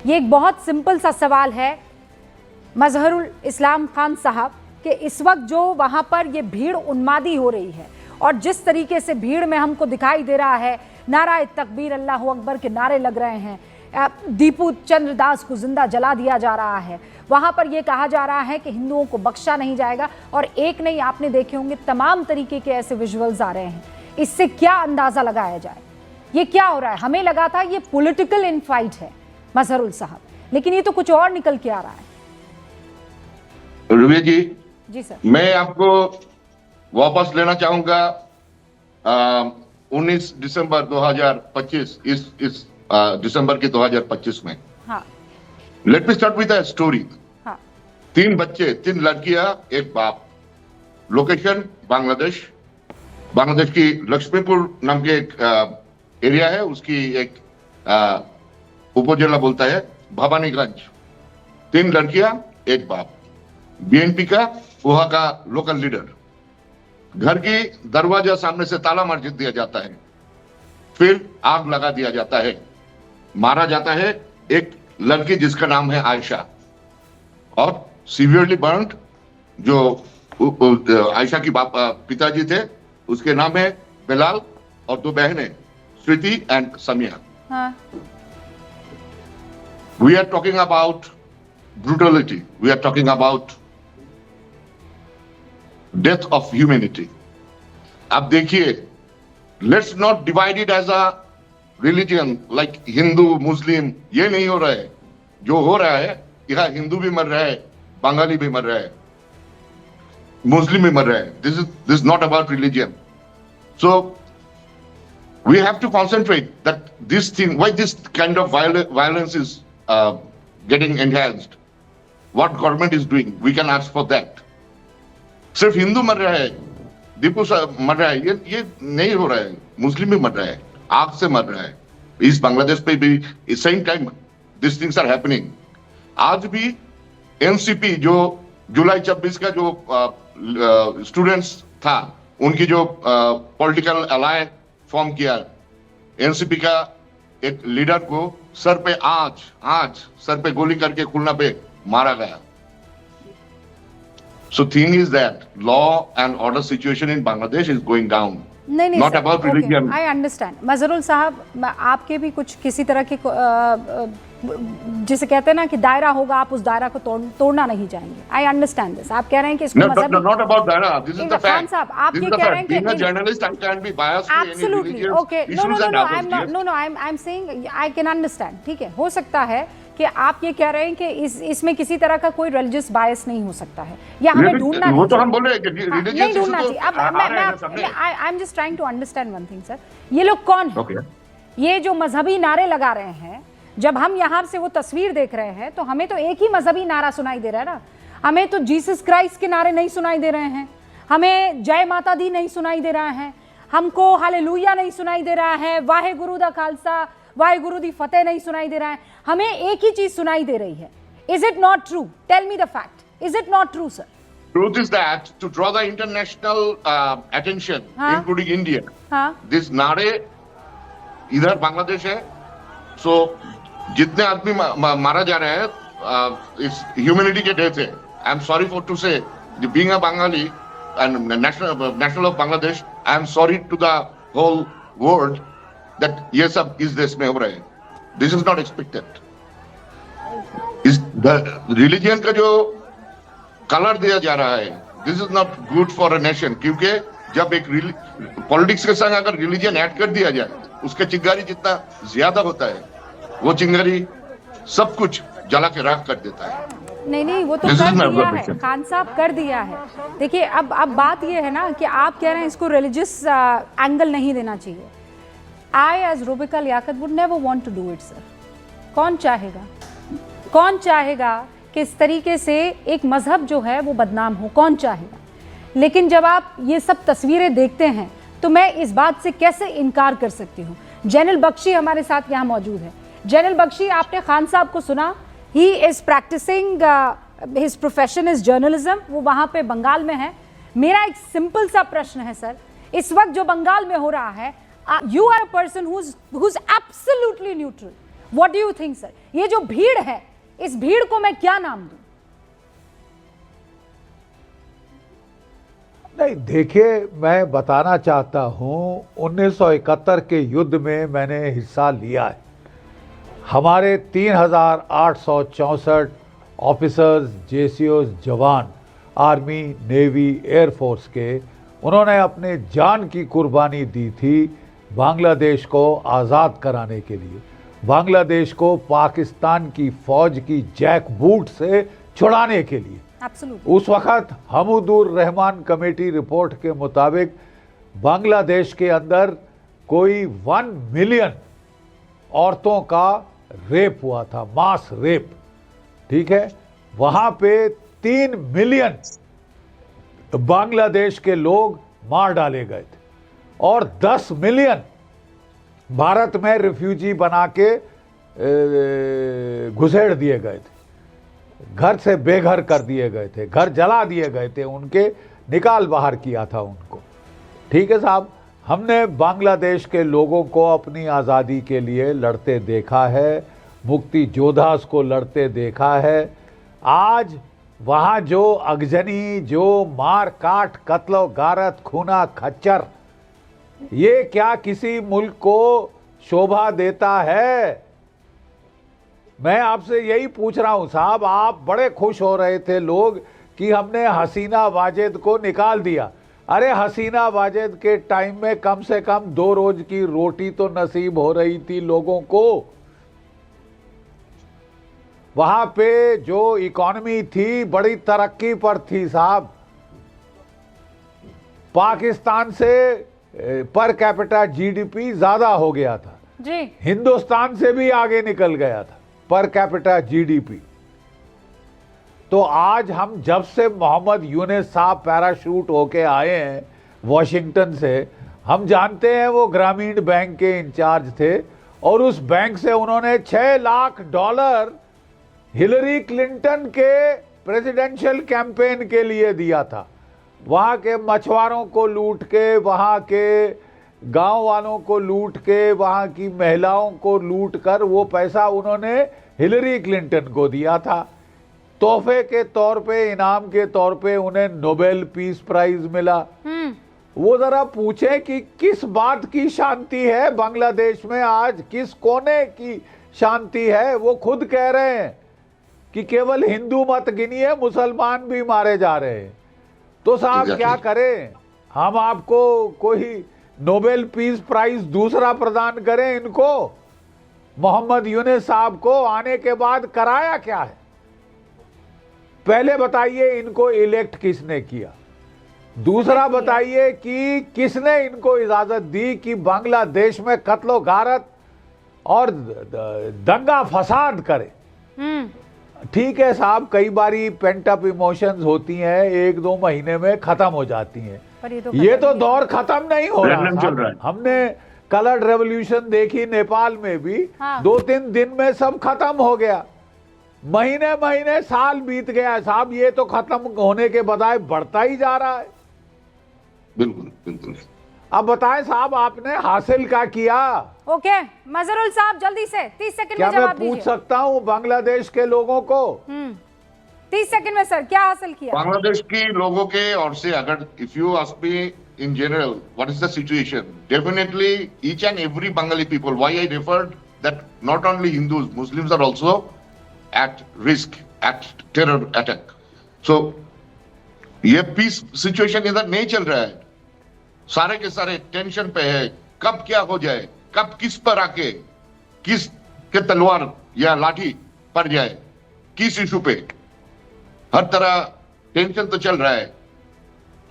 ये एक बहुत सिंपल सा सवाल है मजहरुल इस्लाम खान साहब कि इस वक्त जो वहाँ पर ये भीड़ उन्मादी हो रही है और जिस तरीके से भीड़ में हमको दिखाई दे रहा है, नारा तकबीर अल्लाह अकबर के नारे लग रहे हैं, दीपू चंद्र दास को जिंदा जला दिया जा रहा है, वहाँ पर यह कहा जा रहा है कि हिंदुओं को बख्शा नहीं जाएगा, और एक नहीं आपने देखे होंगे तमाम तरीके के ऐसे विजुअल्स आ रहे हैं। इससे क्या अंदाज़ा लगाया जाए, ये क्या हो रहा है? हमें लगा था ये पॉलिटिकल इनफाइट है मजहरुल साहब, लेकिन ये तो कुछ और निकल के आ रहा है। रुबिया जी सर, मैं आपको वापस लेना चाहूंगा 19 दिसंबर 2025, इस दिसंबर के 2025 में। हाँ, let me start with a story. हाँ, 3 बच्चे, 3 लड़कियां, एक बाप। लोकेशन बांग्लादेश की लक्ष्मीपुर नाम के एक एरिया है, उसकी एक उपजिला बोलता है भवानीगंज। 3 लड़कियां, एक बाप। बीएनपी का वहां का लोकल लीडर। घर की दरवाजा सामने से ताला मार दिया जाता है, फिर आग लगा दिया जाता है, मारा जाता है एक लड़की जिसका नाम है आयशा, और सीवियरली बर्न्ड। जो आयशा की पिताजी थे उसके नाम है बिलाल, और 2 बहनें स्मृति एंड समिया। हाँ, we are talking about brutality, we are talking about death of humanity. अब देखिए, let's not divide it as a religion like Hindu Muslim. ये नहीं हो रहा है। जो हो रहा है, यहाँ हिंदू भी मर रहा है, बंगाली भी मर रहा है, मुस्लिम भी मर रहा है। This not about religion. So we have to concentrate that this thing, why this kind of violence is getting enhanced, what government is doing, we can ask for that. सिर्फ हिंदू मर रहा है, दीपू मर रहा है, ये नहीं हो रहा है। मुस्लिम भी मर रहा है, आग से मर रहा है। इस बांग्लादेश पे भी same time this things are happening. आज भी एनसीपी जो जुलाई 26 का जो स्टूडेंट्स था, उनकी जो पॉलिटिकल अलायंस फॉर्म किया, एनसीपी का एक लीडर को सर पे सर पे गोली करके खुलना पे मारा गया। So thing is that law and order situation in Bangladesh is going down. नहीं, not about religion. I understand. Mazharul साहब, आपके भी कुछ किसी तरह के जिसे कहते हैं ना कि दायरा होगा, आप उस दायरा को तोड़ना नहीं चाहेंगे। I understand this. आप कह रहे हैं कि इसको No, not about दायरा. This is the fact. Khan साहब, आप ये कह रहे हैं कि being a journalist, I can't be biased to any religious okay. issues and others. No, I'm saying I can understand. ठीक है, हो सकता है कि आप ये कह रहे हैं कि इसमें किसी तरह का कोई रिलीजियस बायस नहीं हो सकता है, या हमें ढूंढना वो तो हम बोल रहे हैं कि नहीं ढूंढना चाहिए। अब I am just trying to understand one thing sir, ये लोग कौन है? ये जो मजहबी नारे लगा रहे हैं, जब हम यहाँ से वो तस्वीर देख रहे हैं तो हमें तो एक ही मजहबी नारा सुनाई दे रहा है ना। हमें तो जीसस क्राइस्ट के नारे नहीं सुनाई दे रहे हैं, हमें जय माता दी नहीं सुनाई दे रहा है, हमको हालेलुया नहीं सुनाई दे रहा है, वाहे गुरु दा खालसा वाहे गुरु दी फतेह नहीं सुनाई दे रहा है। हमें एक ही चीज सुनाई दे रही है। Is it not true? Tell me the fact. Is it not true sir? Truth is that to draw the international attention, including India, this नारे इधर बांग्लादेश है, so जितने आदमी मारा जा रहे हैं इस ह्यूमैनिटी के डेथ है। I am sorry for to say, being a Bengali and national of Bangladesh, I am sorry to the whole world that ये सब इस देश में हो रहे हैं। This is not expected. इस रिलीजन का जो कलर दिया जा रहा है, this is not good for a nation, क्योंकि जब एक पॉलिटिक्स के संग अगर रिलीजन ऐड कर दिया जाए, उसका चिंगारी जितना ज्यादा होता है, वो चिंगारी सब कुछ जला के राख कर देता है। नहीं, वो तो कर दिया है खान साहब, कर दिया है। देखिए, अब बात ये है ना कि आप कह रहे हैं इसको रिलीजियस एंगल नहीं देना चाहिए। I as Rubika Liyaquat would never want to do it sir. कौन चाहेगा कि इस तरीके से एक मजहब जो है वो बदनाम हो? कौन चाहेगा? लेकिन जब आप ये सब तस्वीरें देखते हैं तो मैं इस बात से कैसे इनकार कर सकती हूँ। जैनल बख्शी हमारे साथ यहाँ मौजूद है। जैनल बख्शी, आपने खान साहब को सुना, he is practicing his profession is journalism, वो वहाँ पे बंगाल में है। मेरा एक सिंपल सा प्रश्न है सर, इस वक्त जो बंगाल में हो रहा है, you are a person who is absolutely neutral, what do you think sir? ये जो भीड़ है, इस भीड़ को मैं क्या नाम दूं? नहीं, देखिए, मैं बताना चाहता हूं 1971 के युद्ध में मैंने हिस्सा लिया है। हमारे 3864 ऑफिसर्स, जेसीओस, जवान, आर्मी, नेवी, एयरफोर्स के, उन्होंने अपने जान की कुर्बानी दी थी बांग्लादेश को आज़ाद कराने के लिए, बांग्लादेश को पाकिस्तान की फौज की जैक बूट से छुड़ाने के लिए। उस वक्त हमूदुर रहमान कमेटी रिपोर्ट के मुताबिक बांग्लादेश के अंदर कोई 1 मिलियन औरतों का रेप हुआ था, मास रेप, ठीक है। वहां पे 3 मिलियन बांग्लादेश के लोग मार डाले गए थे और 10 मिलियन भारत में रिफ्यूजी बना के घुसेड़ दिए गए थे, घर से बेघर कर दिए गए थे, घर जला दिए गए थे, उनके निकाल बाहर किया था उनको, ठीक है साहब। हमने बांग्लादेश के लोगों को अपनी आज़ादी के लिए लड़ते देखा है, मुक्ति योद्धास को लड़ते देखा है। आज वहाँ जो अगजनी, जो मार काट, कत्लो गारत, खूना खच्चर, ये क्या किसी मुल्क को शोभा देता है? मैं आपसे यही पूछ रहा हूं साहब। आप बड़े खुश हो रहे थे लोग कि हमने हसीना वाजेद को निकाल दिया। अरे हसीना वाजेद के टाइम में कम से कम 2 रोज की रोटी तो नसीब हो रही थी लोगों को। वहां पे जो इकॉनमी थी बड़ी तरक्की पर थी साहब। पाकिस्तान से पर कैपिटा जीडीपी ज्यादा हो गया था जी, हिंदुस्तान से भी आगे निकल गया था पर कैपिटा जीडीपी। तो आज हम जब से मोहम्मद यूनुस साहब पैराशूट होके आए हैं वॉशिंगटन से, हम जानते हैं वो ग्रामीण बैंक के इंचार्ज थे और उस बैंक से उन्होंने $6 लाख हिलरी क्लिंटन के प्रेसिडेंशियल कैंपेन के लिए दिया था। वहाँ के मछुआरों को लूट के, वहाँ के गांव वालों को लूट के, वहाँ की महिलाओं को लूट कर वो पैसा उन्होंने हिलरी क्लिंटन को दिया था। तोहफे के तौर पे, इनाम के तौर पे उन्हें नोबेल पीस प्राइज मिला। वो जरा पूछे कि किस बात की शांति है बांग्लादेश में आज, किस कोने की शांति है। वो खुद कह रहे हैं कि केवल हिंदू मत गिनिए, मुसलमान भी मारे जा रहे हैं। तो साहब क्या करें हम? आपको कोई नोबेल पीस प्राइज दूसरा प्रदान करें इनको? मोहम्मद यूनुस साहब को आने के बाद कराया क्या है? पहले बताइए इनको इलेक्ट किसने किया? दूसरा बताइए कि किसने इनको इजाजत दी कि बांग्लादेश में कत्लो गारत और दंगा फसाद करे? ठीक है साहब, कई बारी पेंट अप इमोशंस होती हैं, 1-2 महीने में खत्म हो जाती हैं। ये तो दौर खत्म नहीं हो रहा। हमने कलर्ड रेवोल्यूशन देखी नेपाल में भी, 2-3 दिन में सब खत्म हो गया। महीने साल बीत गया साहब, ये तो खत्म होने के बजाय बढ़ता ही जा रहा है। बिल्कुल बिल्कुल। अब बताएं साहब, आपने हासिल क्या किया? ओके मजहरुल साहब, जल्दी से 30 सेकंड में क्या जवाब मैं दीजिए। पूछ सकता हूं बांग्लादेश के लोगों को? 30 सेकंड में सर, क्या हासिल किया बांग्लादेश के लोगों के? और से अगर if you ask me in general what is the situation, definitely each and every Bengali people, why I referred that not only Hindus, Muslims are also at risk at terror attack. So ये piece situation इधर नहीं चल रहा है, सारे के सारे tension पे है। कब क्या हो जाए, कब किस पर आके किस के तलवार या लाठी पड़ जाए, किस इशू पे, हर तरह टेंशन तो चल रहा है।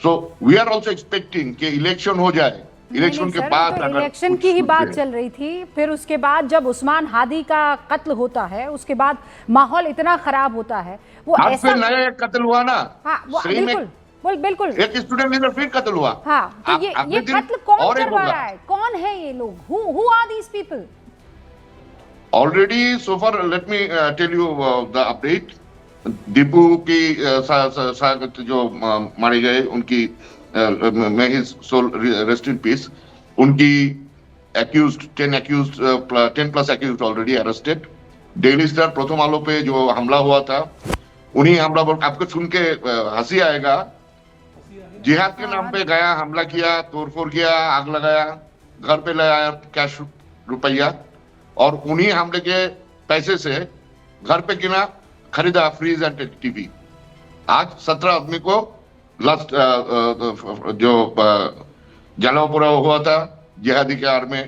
So we are also expecting कि इलेक्शन हो जाए। इलेक्शन के बाद तो इलेक्शन की ही बात चल रही थी, फिर उसके बाद जब उस्मान हादी का कत्ल होता है, उसके बाद माहौल इतना खराब होता है। वो ऐसा नया कत्ल हुआ ना? हाँ, बिल्कुल बिल्कुल, एक स्टूडेंट इधर फिर कत्ल हुआ। हाँ, तो ये कत्ल कौन करवा रहा है? कौन है ये लोग? Who are these people? Already so far, let me tell you the update. Deepu की जो मारे गए, उनकी may his soul rest in peace, उनकी accused, 10 plus accused already arrested. Daily star प्रथम आलो पे जो हमला हुआ था, उन्हीं हमला पर आपको सुन के हंसी आएगा। जिहाद के नाम पे गया, हमला किया, तोड़फोड़ किया, आग लगाया, घर पे ले आया कैश रुपया, और उन्हीं हमले के पैसे से घर पे गिना खरीदा फ्रीज एंड टीवी। आज 17 आदमी को लास्ट जो जलावपुरा हुआ था जिहादी के आड़ में,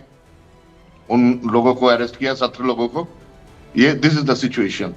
उन लोगों को अरेस्ट किया, 17 लोगों को। ये दिस इज द सिचुएशन।